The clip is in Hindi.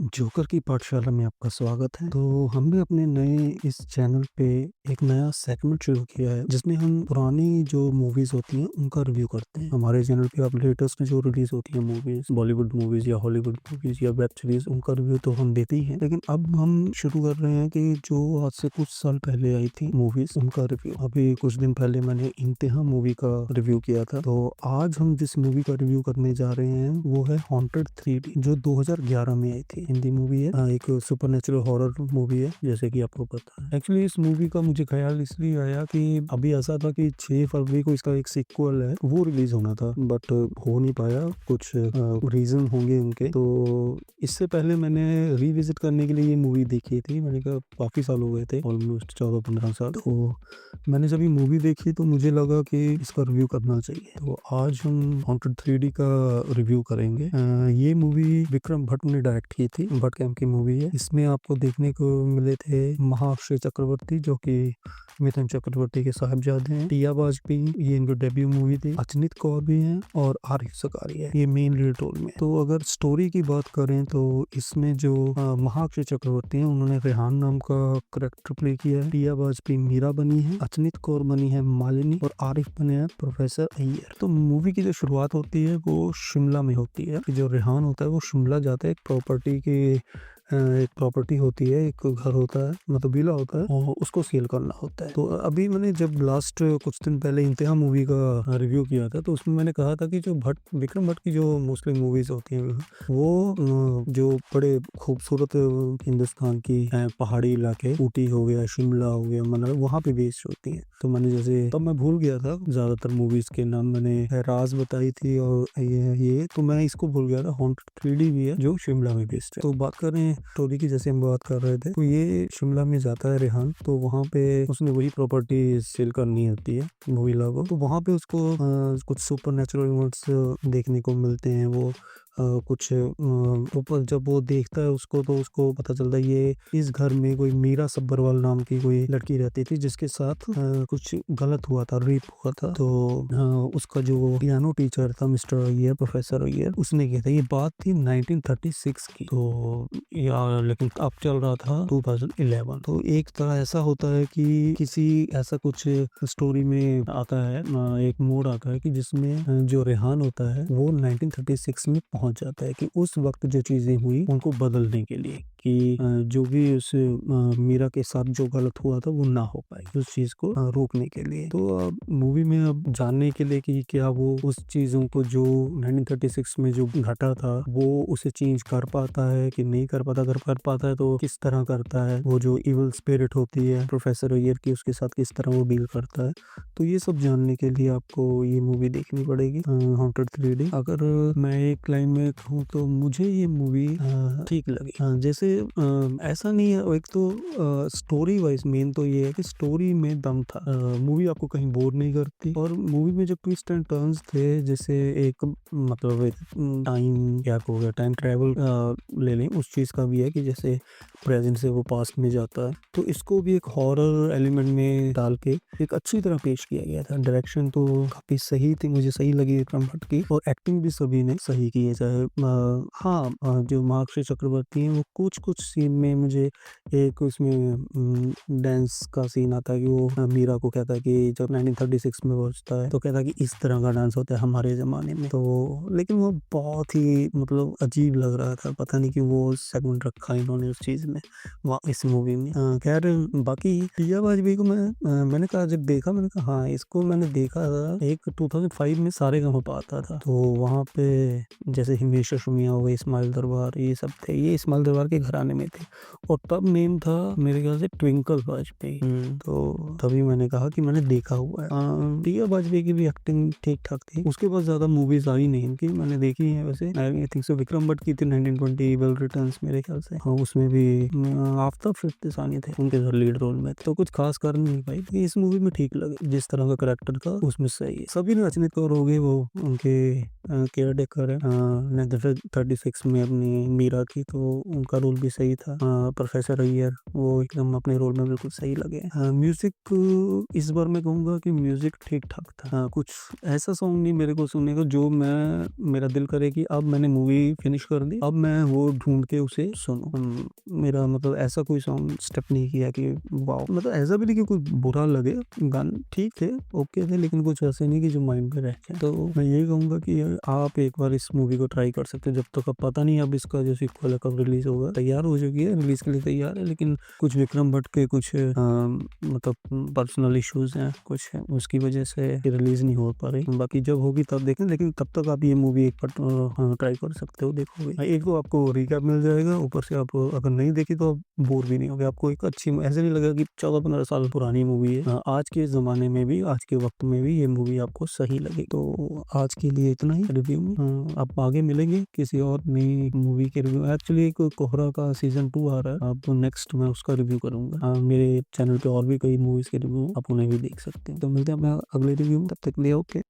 जोकर की पाठशाला में आपका स्वागत है। तो हमने अपने नए इस चैनल पे एक नया सेगमेंट शुरू किया है जिसमें हम पुरानी जो मूवीज़ होती हैं उनका रिव्यू करते हैं। हमारे चैनल पे अब लेटेस्ट में जो रिलीज़ होती हैं मूवीज़, बॉलीवुड मूवीज़ या हॉलीवुड मूवीज़ या वेब सीरीज़ उनका रिव्यू तो हम देते ही हैं। लेकिन अब हम शुरू कर रहे हैं कि जो आज से कुछ साल पहले आई थी मूवीज़ उनका रिव्यू। अभी कुछ दिन पहले मैंने इम्तिहान मूवी का रिव्यू किया था। तो आज हम जिस मूवी का रिव्यू करने जा रहे हैं वो है हॉन्टेड 3D जो 2011 में आई थी। हिंदी मूवी है। एक सुपरनैचुरल हॉरर मूवी है जैसे कि आपको पता है। एक्चुअली इस मूवी का मुझे ख्याल इसलिए आया कि अभी ऐसा था कि 6 फरवरी को इसका एक सीक्वल है वो रिलीज होना था बट हो नहीं पाया, कुछ रीजन होंगे उनके। तो इससे पहले मैंने रिविजिट करने के लिए ये मूवी देखी थी। मैंने कहा काफ़ी साल हो गए थे, ऑलमोस्ट 14-15 साल। तो मैंने जब ये मूवी देखी तो मुझे लगा कि इसका रिव्यू करना चाहिए। तो आज हम हॉन्टेड 3D का रिव्यू करेंगे। ये मूवी विक्रम भट्ट ने डायरेक्ट की थी। भट्ट कैम्प की मूवी है। इसमें आपको देखने को मिले थे महाअक्षय चक्रवर्ती जो कि मिथुन चक्रवर्ती के साहिबजादे हैं, टिया वाजपेयी, ये इनकी डेब्यू मूवी थी, अचनित कौर भी हैं और आरिफ सकारिया ये मेन लीड रोल में। तो अगर स्टोरी की बात करें तो इसमें जो महाअक्षय चक्रवर्ती हैं उन्होंने रेहान नाम का करेक्टर प्ले किया है, टिया वाजपेयी मीरा बनी है, अचनित कौर बनी है मालिनी और आरिफ बने हैं प्रोफेसर अय्यर। तो मूवी की जो शुरुआत होती है वो शिमला में होती है। जो रेहान होता है वो शिमला जाता है एक प्रॉपर्टी के एक प्रॉपर्टी होती है, एक घर होता है, मतलब विला होता है और उसको सेल करना होता है। तो अभी मैंने जब लास्ट कुछ दिन पहले इम्तिहान मूवी का रिव्यू किया था तो उसमें मैंने कहा था कि जो विक्रम भट्ट की जो मोस्टली मूवीज होती हैं वो जो बड़े खूबसूरत हिंदुस्तान की पहाड़ी इलाके, ऊटी हो गया, शिमला हो गया, मतलब वहाँ पे बेस्ड होती हैं। तो मैंने जैसे तब मैं भूल गया था ज्यादातर मूवीज के नाम, मैंने राज बताई थी और ये तो मैं इसको भूल गया था। हॉन्टेड 3D भी है जो शिमला में बेस्ड है। तो बात करें स्टोरी की, जैसे हम बात कर रहे थे, तो ये शिमला में जाता है रेहान। तो वहाँ पे उसने वही प्रॉपर्टी सेल करनी होती है मूवीला को। तो वहाँ पे उसको कुछ सुपर नेचुरल इवेंट्स देखने को मिलते हैं। वो कुछ ऊपर जब वो देखता है उसको तो उसको पता चलता है ये इस घर में कोई मीरा सब्बरवाल नाम की कोई लड़की रहती थी जिसके साथ कुछ गलत हुआ था, रेप हुआ था। तो उसका जो पियानो टीचर था मिस्टर अय्यर, प्रोफेसर अय्यर, उसने किया था। ये बात थी 1936 की। तो या लेकिन अब चल रहा था 2011। तो एक तरह ऐसा होता है कि किसी ऐसा कुछ स्टोरी में आता है, एक मोड़ आता है कि जिसमें जो रेहान होता है वो 1936 में पहुंच जाता है कि उस वक्त जो चीजें हुई उनको बदलने के लिए, कि जो भी उस मीरा के साथ जो गलत हुआ था वो ना हो पाए, उस चीज को रोकने के लिए। तो मूवी में अब जानने के लिए कि क्या वो उस चीजों को जो 1936 में जो घटा था वो उसे चेंज कर पाता है कि नहीं कर पाता, अगर कर पाता है तो किस तरह करता है, वो जो इविल स्पिरिट होती है प्रोफेसर अय्यर की उसके साथ किस तरह वो डील करता है। तो ये सब जानने के लिए आपको ये मूवी देखनी पड़ेगी, हॉन्टेड 3D। अगर मैं एक लाइन में कहूँ तो मुझे ये मूवी ठीक लगी। जैसे ऐसा नहीं है, एक तो स्टोरी वाइज मेन तो ये है कि स्टोरी में दम था। मूवी आपको कहीं बोर नहीं करती और मूवी में जो ट्विस्ट एंड टर्न्स थे, जैसे एक मतलब टाइम क्या हो गया, टाइम ट्रैवल ले लें, उस चीज़ का भी है कि जैसे प्रेजेंट से वो पास्ट में जाता है। तो इसको भी एक हॉरर एलिमेंट में डाल के एक अच्छी तरह पेश किया गया था। डायरेक्शन तो काफ़ी सही थी, मुझे सही लगी विक्रम भट्ट की, और एक्टिंग भी सभी ने सही की है। चाहे जो महाअक्षय चक्रवर्ती हैं वो कुछ कुछ सीन में मुझे एक उसमें डांस का सीन आता है कि वो मीरा को कहता है कि जब 1936 में पहुंचता है तो कहता है कि इस तरह का डांस होता है हमारे ज़माने में। तो लेकिन वो बहुत ही मतलब अजीब लग रहा था, पता नहीं क्यों वो सेगमेंट रखा इन्होंने उस चीज़ में इस मूवी में। खैर बाकी टिया वाजपेयी को मैंने कहा, जब देखा मैंने कहा हाँ इसको मैंने देखा था, एक 2005 में सारेगामापा आता था। तो वहाँ पे जैसे हिमेश रेशमिया हो गए, इस्माइल दरबार, ये सब थे, ये इस्माइल दरबार के घराने में थे। और तब नेम था मेरे ख्याल से ट्विंकल वाजपेयी। तो तभी मैंने कहा कि मैंने देखा हुआ है। टिया वाजपेयी की भी एक्टिंग ठीक ठाक थी। उसके बाद ज्यादा मूवीज आई नहीं इनकी, मैंने देखी है वैसे। I think so Vikram Bhatt की थी 1920 वेल रिटर्न्स मेरे ख्याल से। हाँ, उसमें भी आफ्ताब फिरदौसानी थे उनके साथ लीड रोल में। तो कुछ खास कर नहीं पाई थी इस मूवी में, ठीक लगे जिस तरह का करेक्टर था उसमें सही है। सभी ने अचनित कौर हो गए, वो उनके केयर टेकर है। 1936 में अपनी मीरा की, तो उनका रोल भी सही था। प्रोफेसर अय्यर वो एकदम अपने रोल में बिल्कुल सही लगे। म्यूज़िक इस बार मैं कहूँगा कि म्यूज़िक ठीक-ठाक था। कुछ ऐसा सॉन्ग नहीं मेरे को सुनने को जो मेरा दिल करे कि अब मैंने मूवी फिनिश कर दी, अब मैं वो ढूँढ के उसे सुनूँ। मेरा मतलब ऐसा कोई सॉन्ग स्टेप नहीं किया कि वॉव! मतलब ऐसा भी नहीं कि कोई बुरा लगे, गाने ठीक थे, ओके थे, लेकिन कुछ ऐसे नहीं कि जो माइंड में रह जाए। तो मैं यही कहूँगा कि आप एक बार इस मूवी को ट्राई कर सकते हो, जब तक अब पता नहीं अब इसका जो सीक्वल है कब रिलीज़ होगा। तैयार हो चुकी है, रिलीज़ के लिए तैयार है, लेकिन कुछ विक्रम भट्ट के कुछ मतलब पर्सनल इश्यूज़ हैं, कुछ है, उसकी वजह से रिलीज़ नहीं हो पा रही। बाकी जब होगी तब देखें, लेकिन तब तक आप ये मूवी एक बार ट्राई कर सकते हो, देखोगे। एक तो आपको रिकैप मिल जाएगा, ऊपर से आप अगर नहीं देखी तो आप बोर भी नहीं होगे। आपको एक अच्छी ऐसे नहीं लगेगा कि 14-15 साल पुरानी मूवी है। आज के ज़माने में भी, आज के वक़्त में भी ये मूवी आपको सही लगेगी। तो आज के लिए इतना ही रिव्यू में। अब आगे मिलेंगे किसी और नई मूवी के रिव्यू। एक्चुअली एक कोहरा का सीज़न 2 आ रहा है, अब नेक्स्ट मैं उसका रिव्यू करूँगा। मेरे चैनल पे और भी कई मूवीज़ के रिव्यू आप उन्हें भी देख सकते हैं। तो मिलते हैं अपने अगले रिव्यू में, तब तक के लिए ओके।